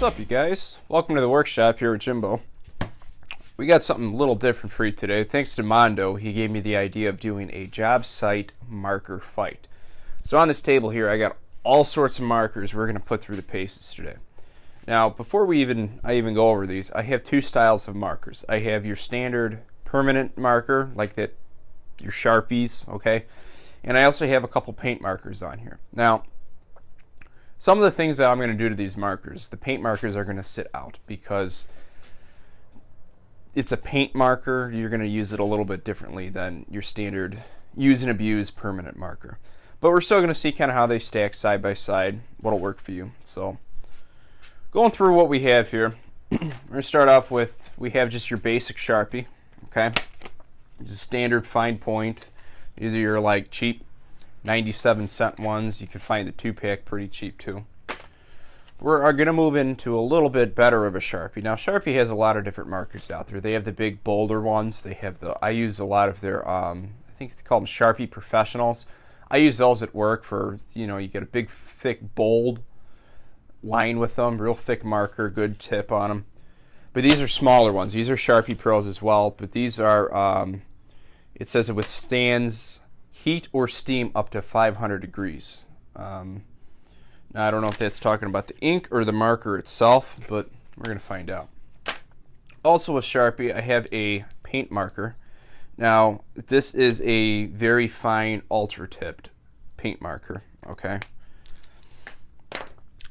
up, you guys? Welcome to the workshop here with Jimbo. We got something a little different for you today. Thanks to Mondo, he gave me the idea of doing a job site marker fight. So on this table here, I got all sorts of markers we're going to put through the paces today. Now, before I even go over these, I have two styles of markers. I have your standard permanent marker, like that, your Sharpies, okay? And I also have a couple paint markers on here. Now, some of the things that I'm going to do to these markers, the paint markers are going to sit out because it's a paint marker. You're going to use it a little bit differently than your standard use and abuse permanent marker. But we're still going to see kind of how they stack side by side, what'll work for you. So going through what we have here, we're going to start off with, we have just your basic Sharpie, okay? It's a standard fine point. These are your like cheap 97-cent ones. You can find the 2-pack pretty cheap too. We're going to move into a little bit better of a Sharpie. Now Sharpie has a lot of different markers out there. They have the big bolder ones. They have the, I use a lot of their, I think they call them Sharpie Professionals. I use those at work for, you know, you get a big thick bold line with them, real thick marker, good tip on them. But these are smaller ones. These are Sharpie Pros as well, but these are, it says it withstands heat or steam up to 500 degrees. Now I don't know if that's talking about the ink or the marker itself, but we're going to find out. Also with Sharpie, I have a paint marker. Now this is a very fine ultra-tipped paint marker, okay?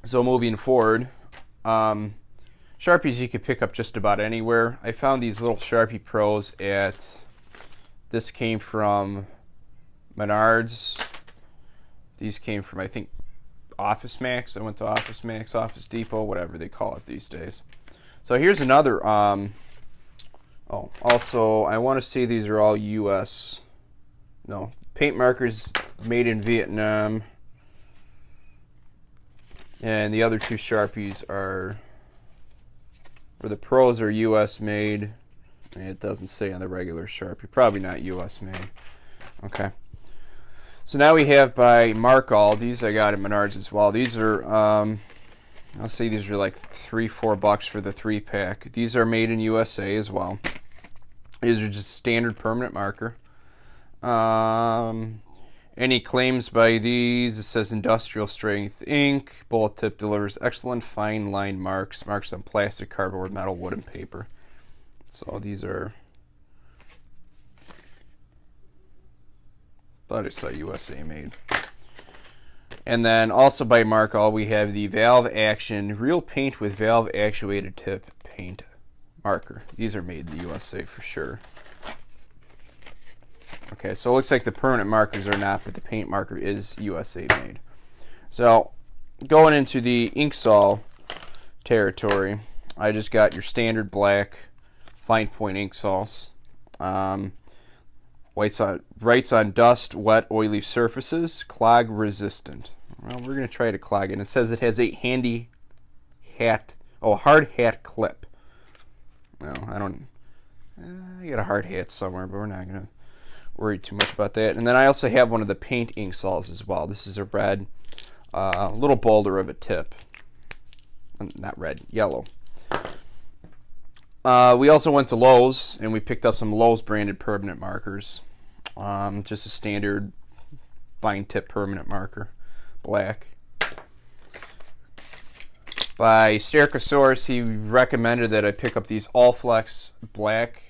So moving forward, Sharpies you can pick up just about anywhere. I found these little Sharpie Pros at, this came from Menards. These came from, I think, Office Max. I went to Office Max, Office Depot, whatever they call it these days. So here's another, also I want to say these are all US, no, paint markers made in Vietnam. And the other two Sharpies are, or the Pros are US made. And it doesn't say on the regular Sharpie, probably not US made. Okay. So now we have by Markall, these I got at Menards as well. These are, I'll say these are like $3-4 for the 3-pack. These are made in USA as well. These are just standard permanent marker. Any claims by these, it says industrial strength ink, bullet tip delivers excellent fine line marks on plastic, cardboard, metal, wood, and paper. So these are, thought I saw USA made. And then also by Markall, we have the Valve Action Real Paint with Valve Actuated Tip Paint Marker. These are made in the USA for sure. Okay, so it looks like the permanent markers are not, but the paint marker is USA made. So going into the Inksol territory, I just got your standard black fine point Inksols. Writes on dust, wet, oily surfaces, clog resistant. Well, we're going to try to clog it. It says it has a handy hat, hard hat clip. No, I don't, I got a hard hat somewhere, but we're not going to worry too much about that. And then I also have one of the paint Inksols as well. This is a red, a little bolder of a tip. Not red, yellow. We also went to Lowe's and we picked up some Lowe's branded permanent markers. Just a standard fine tip permanent marker, black. By Stercosaurus, he recommended that I pick up these Allflex black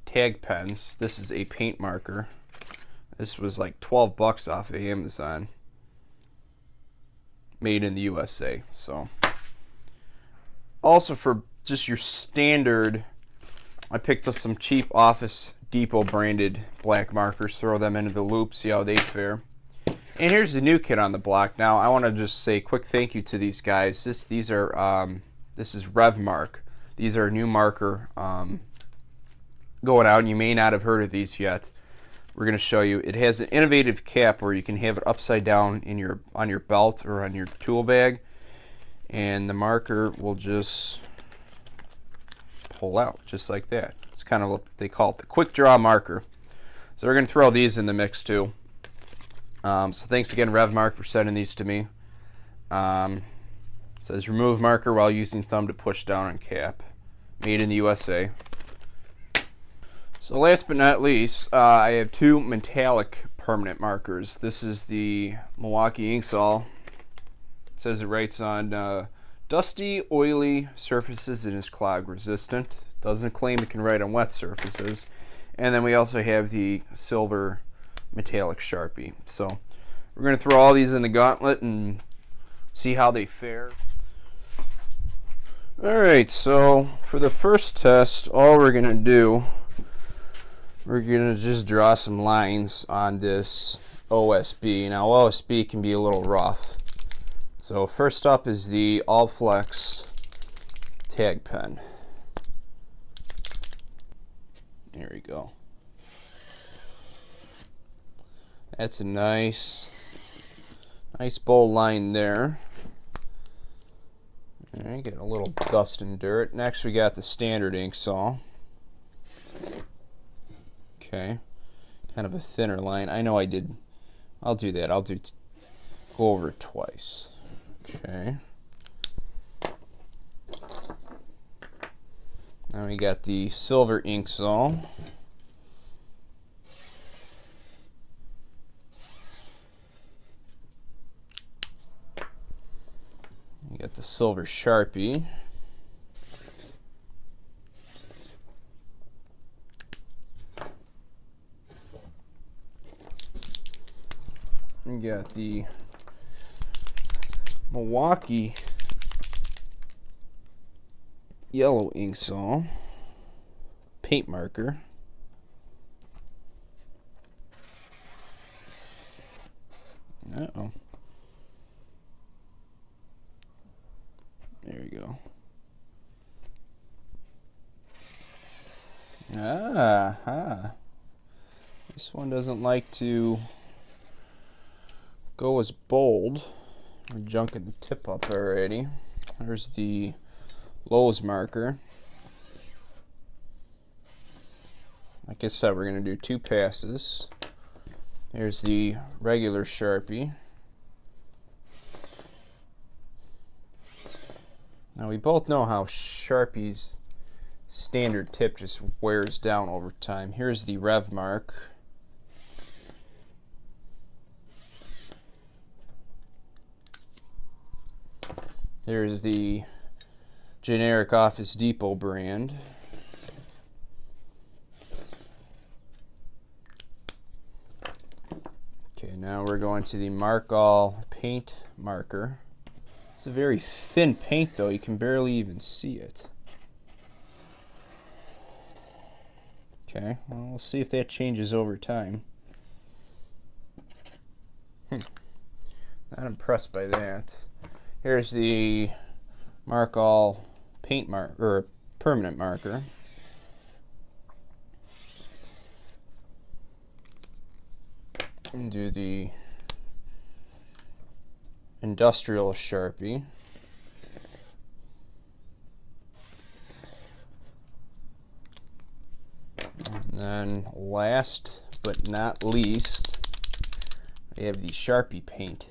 tag pens. This is a paint marker. This was like $12 off of Amazon. Made in the USA. So also for just your standard, I picked up some cheap Office Depot branded black markers, throw them into the loop, see how they fare. And here's the new kid on the block. Now I want to just say a quick thank you to these guys. This is RevMark. These are a new marker going out, and you may not have heard of these yet. We're going to show you. It has an innovative cap where you can have it upside down in on your belt or on your tool bag, and the marker will just pull out just like that. It's kind of what they call it, the quick draw marker. So we're going to throw these in the mix too. So thanks again, RevMark, for sending these to me. So says remove marker while using thumb to push down on cap. Made in the USA. So last but not least, I have two metallic permanent markers. This is the Milwaukee Inksol. It says it writes on dusty, oily surfaces and is clog resistant. Doesn't claim it can write on wet surfaces. And then we also have the silver metallic Sharpie. So we're going to throw all these in the gauntlet and see how they fare. Alright, so for the first test, all we're going to do, we're going to just draw some lines on this OSB. Now OSB can be a little rough. So first up is the All Flex tag pen. There we go. That's a nice bold line there. Alright, get a little dust and dirt. Next we got the standard Inksol. Okay, kind of a thinner line. I know I'll do that. I'll go over it twice. Okay. Now we got the silver Inksol. We got the silver Sharpie. We got the Milwaukee yellow Inksol paint marker. Uh-oh. There you go. This one doesn't like to go as bold. We're junking the tip up already. There's the Lowe's marker. Like I said, we're going to do two passes. There's the regular Sharpie. Now we both know how Sharpie's standard tip just wears down over time. Here's the Rev mark. There's the generic Office Depot brand. Okay, now we're going to the Mark All paint marker. It's a very thin paint though, you can barely even see it. Okay, well, we'll see if that changes over time. Not impressed by that. Here's the Mark All paint or permanent marker. And do the industrial Sharpie. And then last but not least, we have the Sharpie paint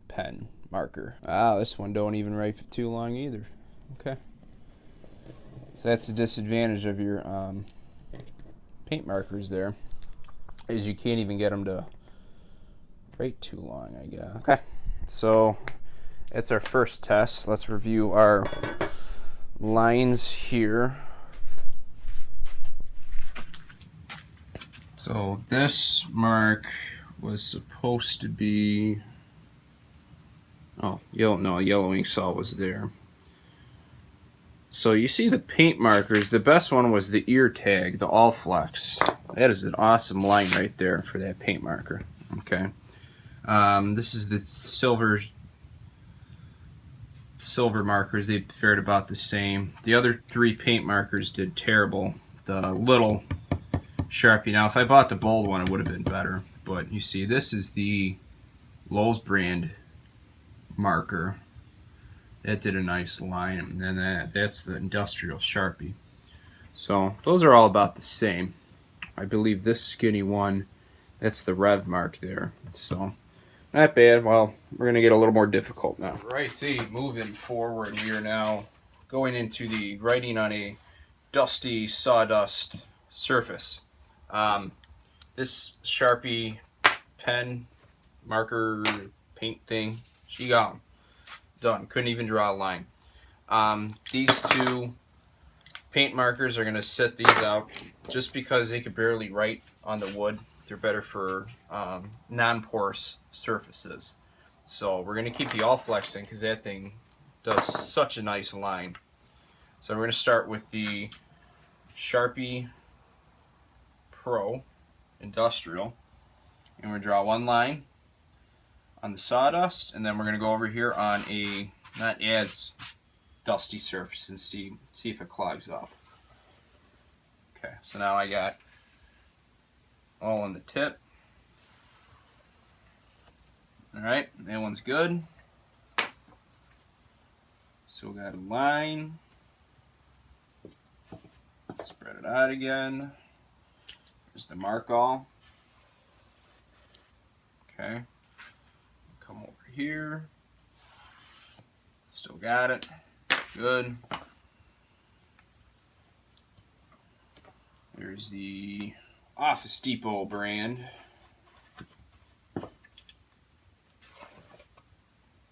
pen marker. Wow, this one don't even write for too long either. Okay. So that's the disadvantage of your paint markers there, is you can't even get them to write too long, I guess. Okay. So that's our first test. Let's review our lines here. So this mark was supposed to be, yellow Inksol was there. So you see the paint markers, the best one was the ear tag, the All Flex. That is an awesome line right there for that paint marker. Okay. This is the silver markers. They fared about the same. The other three paint markers did terrible. The little Sharpie. Now if I bought the bold one it would have been better. But you see this is the Lowe's brand marker. That did a nice line, and then that's the industrial Sharpie. So those are all about the same. I believe this skinny one, that's the Rev mark there. So Not bad. Well, we're going to get a little more difficult now. Righty, moving forward, we are now going into the writing on a dusty sawdust surface. This Sharpie pen, marker, paint thing, she got 'em. Done. Couldn't even draw a line. These two paint markers are going to set these out just because they could barely write on the wood. They're better for non-porous surfaces. So we're going to keep the all flexing because that thing does such a nice line. So we're going to start with the Sharpie Pro Industrial. And we're going to draw one line on the sawdust, and then we're going to go over here on a not as dusty surface and see if it clogs up. Okay, so now I got all on the tip. Alright, that one's good. So we got a line. Spread it out again. There's the mark all. Okay. Come over here. Still got it. Good. There's the Office Depot brand.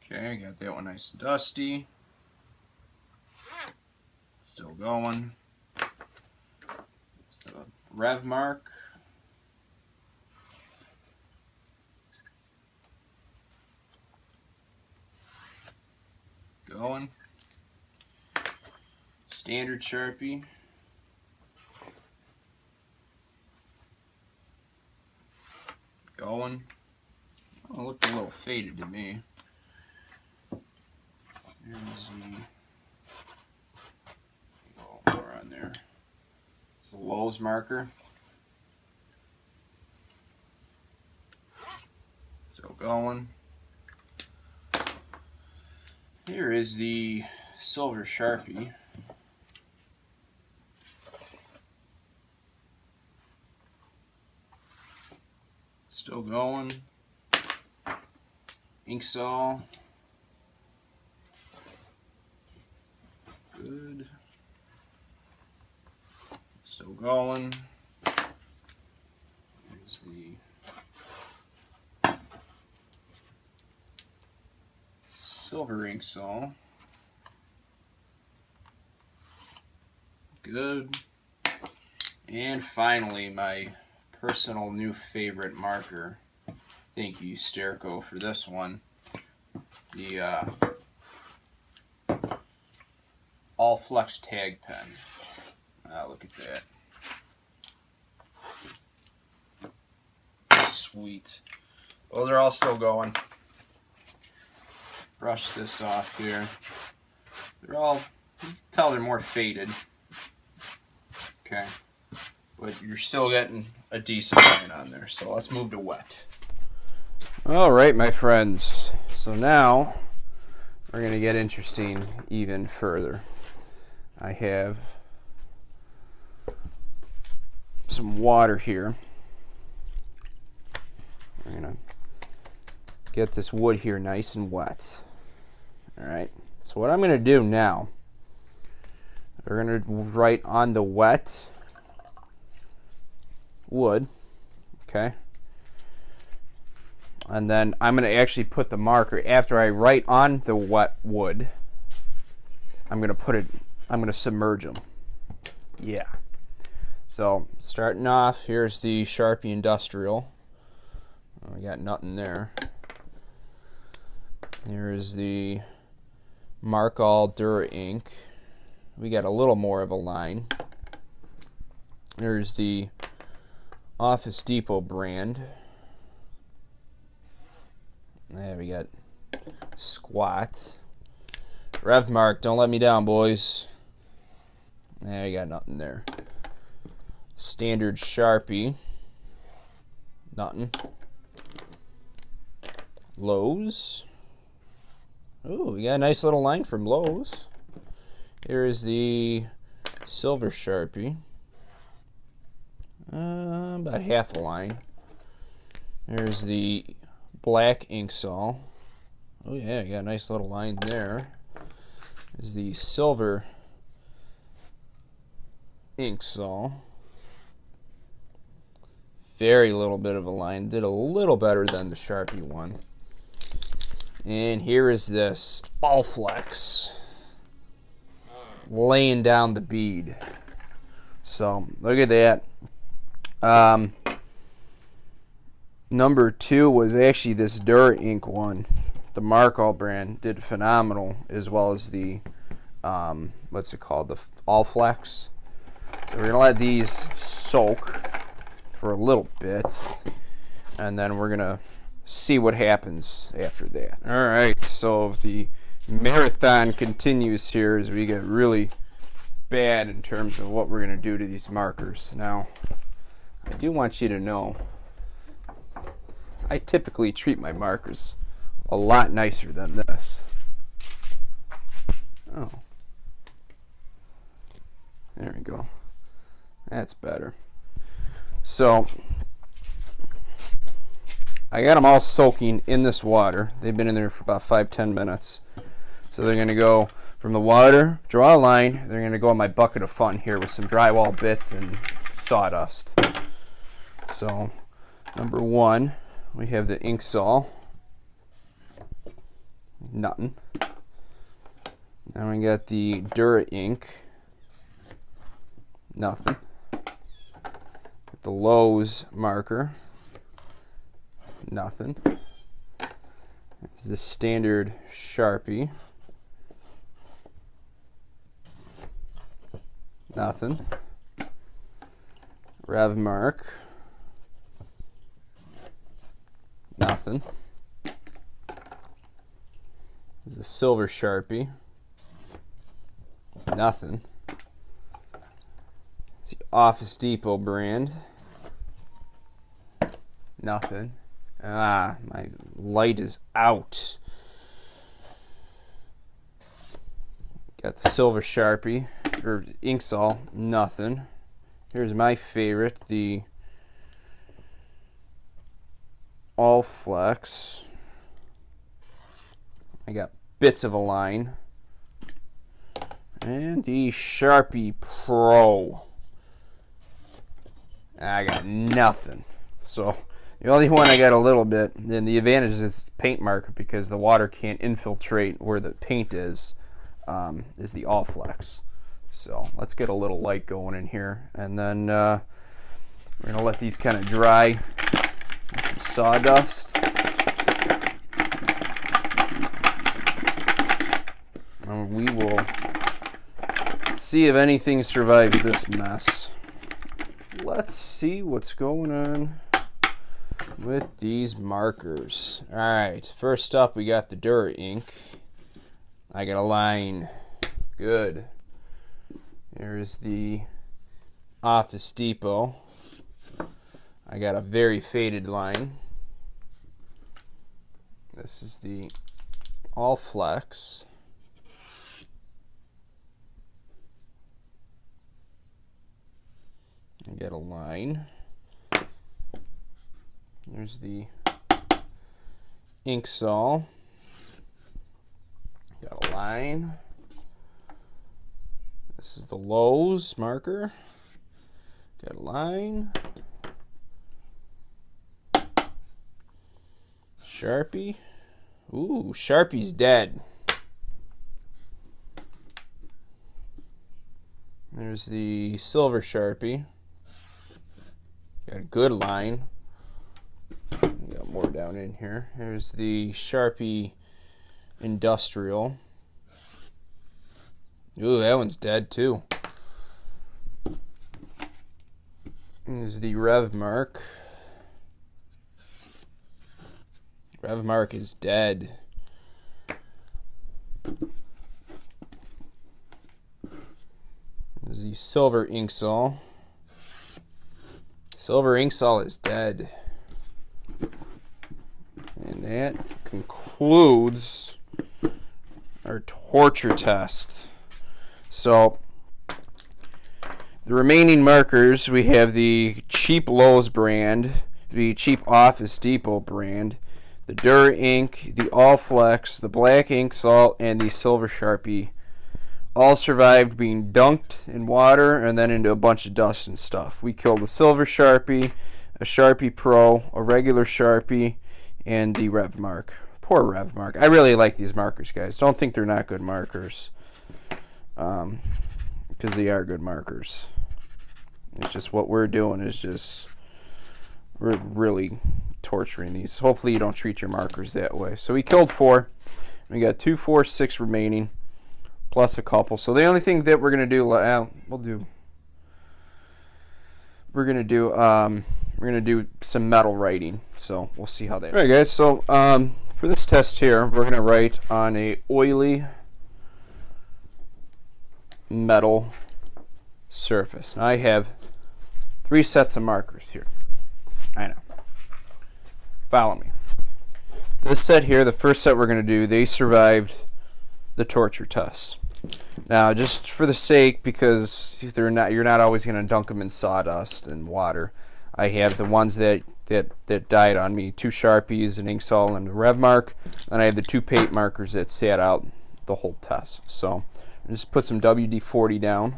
Okay, got that one nice and dusty. Still going. There's the Rev mark. Going. Standard Sharpie. Going. Oh, it looked a little faded to me. There's the more on there. It's the Lowe's marker. Still going. Here is the Silver Sharpie. Still going. Inksaw. Good. Still going. Here's the Silver Inksaw. Good. And finally, my personal new favorite marker. Thank you, Sterco, for this one. The All Flex Tag Pen. Look at that. Sweet. Those are all still going. Brush this off here. They're all, you can tell they're more faded. Okay. But you're still getting a decent line on there. So let's move to wet. Alright, my friends. So now we're going to get interesting even further. I have some water here. We're going to get this wood here nice and wet. Alright. So what I'm going to do now, we're going to write on the wet wood, okay, and then I'm going to actually put the marker after I write on the wet wood. I'm going to submerge them. Yeah. So starting off, here's the Sharpie Industrial. Oh, we got nothing there. Here's the Mark All Dura ink. We got a little more of a line. There's the Office Depot brand. There we got Squat. Rev mark, don't let me down, boys. There you got nothing there. Standard Sharpie. Nothing. Lowe's. Oh, we got a nice little line from Lowe's. Here is the Silver Sharpie. About half a line. There's the black Inksol. Oh yeah, got a nice little line there. Is the silver Inksol. Very little bit of a line. Did a little better than the Sharpie one. And here is this Allflex. Laying down the bead. So, look at that. Number 2 was actually this Dura Ink one. The Markall brand did phenomenal, as well as the, what's it called? The Allflex. So we're going to let these soak for a little bit, and then we're going to see what happens after that. All right, so the marathon continues here as we get really bad in terms of what we're going to do to these markers. Now, I do want you to know, I typically treat my markers a lot nicer than this. Oh. There we go. That's better. So, I got them all soaking in this water. They've been in there for about 5-10 minutes. So they're going to go from the water, draw a line. They're going to go in my bucket of fun here with some drywall bits and sawdust. So, number 1, we have the Inksol. Nothing. Then we got the Dura Ink. Nothing. The Lowe's marker. Nothing. It's the standard Sharpie. Nothing. Revmark. Nothing. This is a silver Sharpie. Nothing. It's the Office Depot brand. Nothing. Ah, my light is out. Got the silver Sharpie, or Inksol, nothing. Here's my favorite, the Allflex. I got bits of a line. And the Sharpie Pro. I got nothing. So, the only one I got a little bit, and the advantage is paint marker because the water can't infiltrate where the paint is the Allflex. So let's get a little light going in here, and then we're gonna let these kind of dry. Some sawdust. And we will see if anything survives this mess. Let's see what's going on with these markers. Alright, first up we got the Dura Ink. I got a line. Good. Here's the Office Depot. I got a very faded line. This is the Allflex. I got a line. There's the Inksol. Got a line. This is the Lowe's marker. Got a line. Sharpie. Ooh, Sharpie's dead. There's the silver Sharpie. Got a good line. Got more down in here. Here's the Sharpie Industrial. Ooh, that one's dead too. Here's the Revmark. Revmark is dead. There's the silver Inksol. Silver Inksol is dead. And that concludes our torture test. So, the remaining markers, we have the cheap Lowe's brand, the cheap Office Depot brand, the Dur ink, the All Flex, the black ink salt, and the silver Sharpie all survived being dunked in water and then into a bunch of dust and stuff. We killed a silver Sharpie, a Sharpie Pro, a regular Sharpie, and the Rev Mark. Poor Rev Mark. I really like these markers, guys. Don't think they're not good markers, because they are good markers. It's just what we're doing is just we're really torturing these. Hopefully you don't treat your markers that way. So we killed 4. We got 2, 4, 6 remaining, plus a couple. So the only thing that we're gonna do, we're gonna do some metal writing. So we'll see how that. All right, guys. So for this test here, we're gonna write on a oily metal surface. Now I have 3 sets of markers here. I know. Follow me. This set here, the first set we're going to do, they survived the torture test. Now, just for the sake, because you're not always going to dunk them in sawdust and water, I have the ones that died on me, 2 Sharpies, an ink salt, and a Rev Mark, and I have the 2 paint markers that sat out the whole test. So, just put some WD-40 down.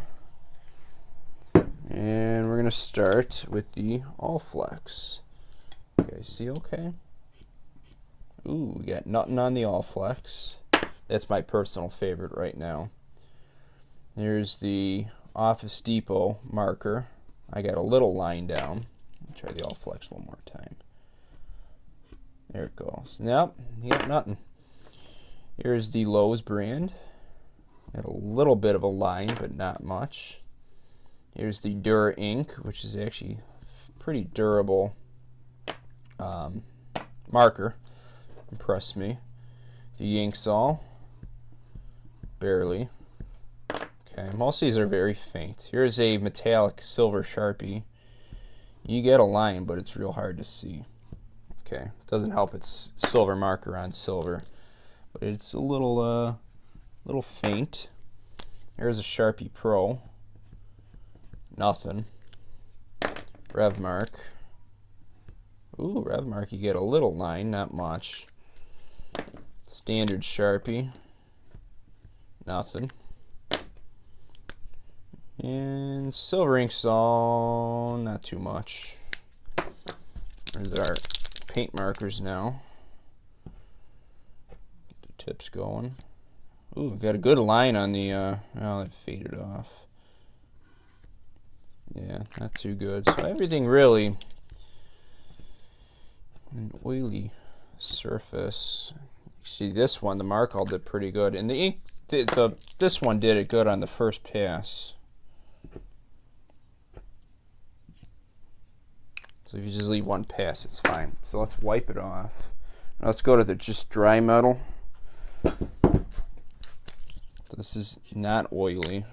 And we're going to start with the All Flex. You guys see okay? Ooh, we got nothing on the All Flex. That's my personal favorite right now. Here's the Office Depot marker. I got a little line down. Let's try the All Flex one more time. There it goes. Nope, you got nothing. Here's the Lowe's brand. Got a little bit of a line, but not much. Here's the Dur ink, which is actually pretty durable marker. Impressed me. The ink salt, barely. Okay, most of these are very faint. Here's a metallic silver Sharpie. You get a line, but it's real hard to see. Okay, doesn't help it's silver marker on silver, but it's a little faint. Here's a Sharpie Pro. Nothing. Rev Mark. Ooh, Rev Mark, you get a little line, not much. Standard Sharpie. Nothing. And silver ink salt, not too much. There's our paint markers now. Get the tips going. Ooh, got a good line on the, oh, that faded off. Yeah, not too good. So everything really, an oily surface. See, this one, the Markall did pretty good, and the ink, this one did it good on the first pass. So if you just leave one pass, it's fine. So let's wipe it off. Now let's go to the just dry metal. This is not oily.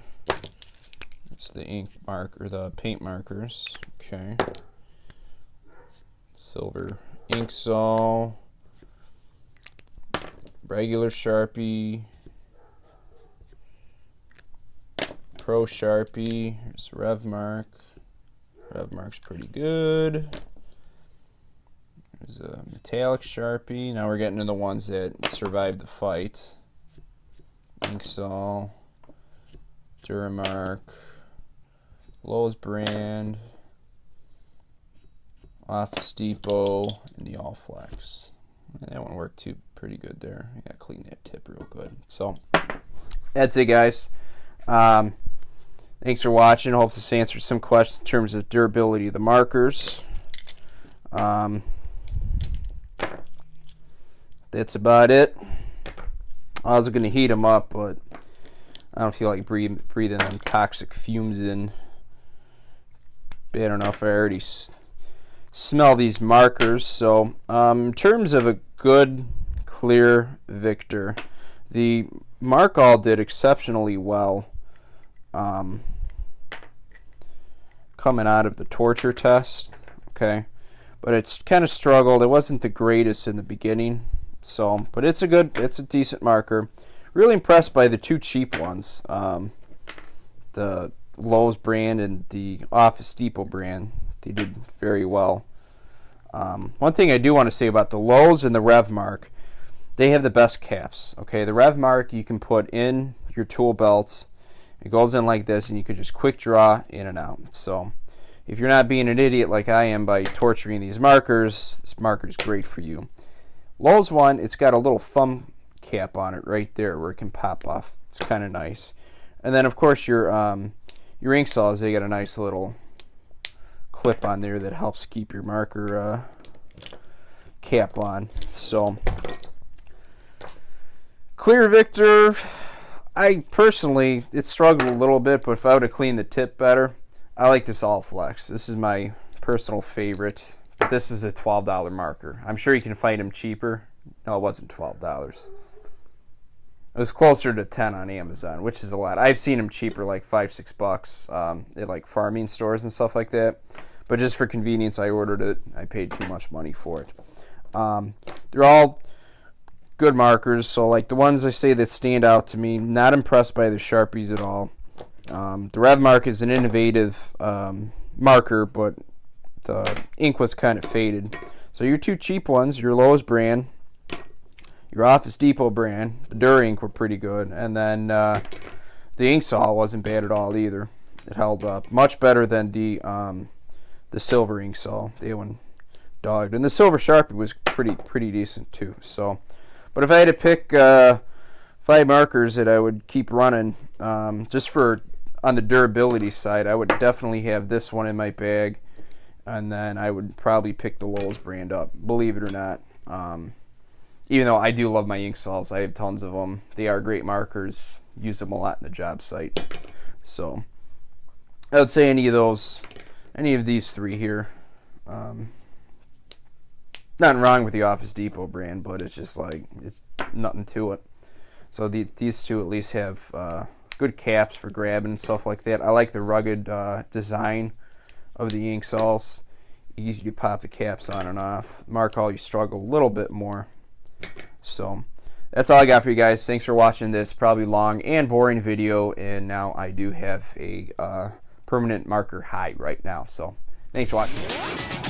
It's the ink marker, the paint markers. Okay. Silver ink salt. Regular Sharpie. Pro Sharpie. Here's Rev Mark. Rev Mark's pretty good. There's a metallic Sharpie. Now we're getting to the ones that survived the fight. Ink salt. Duramark. Lowe's brand, Office Depot, and the All Flex. And that one worked too pretty good there. I gotta clean that tip real good. So that's it, guys. Thanks for watching. Hope this answers some questions in terms of durability of the markers. That's about it. I was gonna heat them up, but I don't feel like breathing them toxic fumes in. Bad enough. I already smell these markers. So in terms of a good, clear Victor, the Markall did exceptionally well coming out of the torture test. Okay, but it's kind of struggled. It wasn't the greatest in the beginning. So, but it's a decent marker. Really impressed by the 2 cheap ones. The Lowe's brand and the Office Depot brand. They did very well. One thing I do want to say about the Lowe's and the RevMark, they have the best caps. Okay, the RevMark you can put in your tool belts. It goes in like this, and you can just quick draw in and out. So if you're not being an idiot like I am by torturing these markers, this marker is great for you. Lowe's one, it's got a little thumb cap on it right there where it can pop off. It's kind of nice. And then of course your ink saws, they got a nice little clip on there that helps keep your marker cap on. So Clear Victor, I personally, it struggled a little bit, but if I would have cleaned the tip better, I like this All Flex. This is my personal favorite. This is a $12 marker. I'm sure you can find them cheaper. No, it wasn't $12. It was closer to 10 on Amazon, which is a lot. I've seen them cheaper, like $5-6 at like farming stores and stuff like that. But just for convenience, I ordered it. I paid too much money for it. They're all good markers. So like the ones I say that stand out to me, not impressed by the Sharpies at all. The RevMark is an innovative marker, but the ink was kind of faded. So your two cheap ones, your Lowe's brand, your Office Depot brand, the Dur ink were pretty good, and then the ink saw wasn't bad at all either. It held up much better than the silver ink saw. The one dogged, and the silver Sharpie was pretty decent too. So, but if I had to pick 5 markers that I would keep running, just for on the durability side, I would definitely have this one in my bag, and then I would probably pick the Lowe's brand up, believe it or not. Even though I do love my ink saws, I have tons of them. They are great markers. Use them a lot in the job site. So I would say any of these 3 here. Nothing wrong with the Office Depot brand, but it's just like, it's nothing to it. So these 2 at least have good caps for grabbing and stuff like that. I like the rugged design of the ink saws. Easy to pop the caps on and off. Mark all, you struggle a little bit more. So that's all I got for you guys. Thanks for watching this probably long and boring video, and now I do have a permanent marker high right now. So thanks for watching.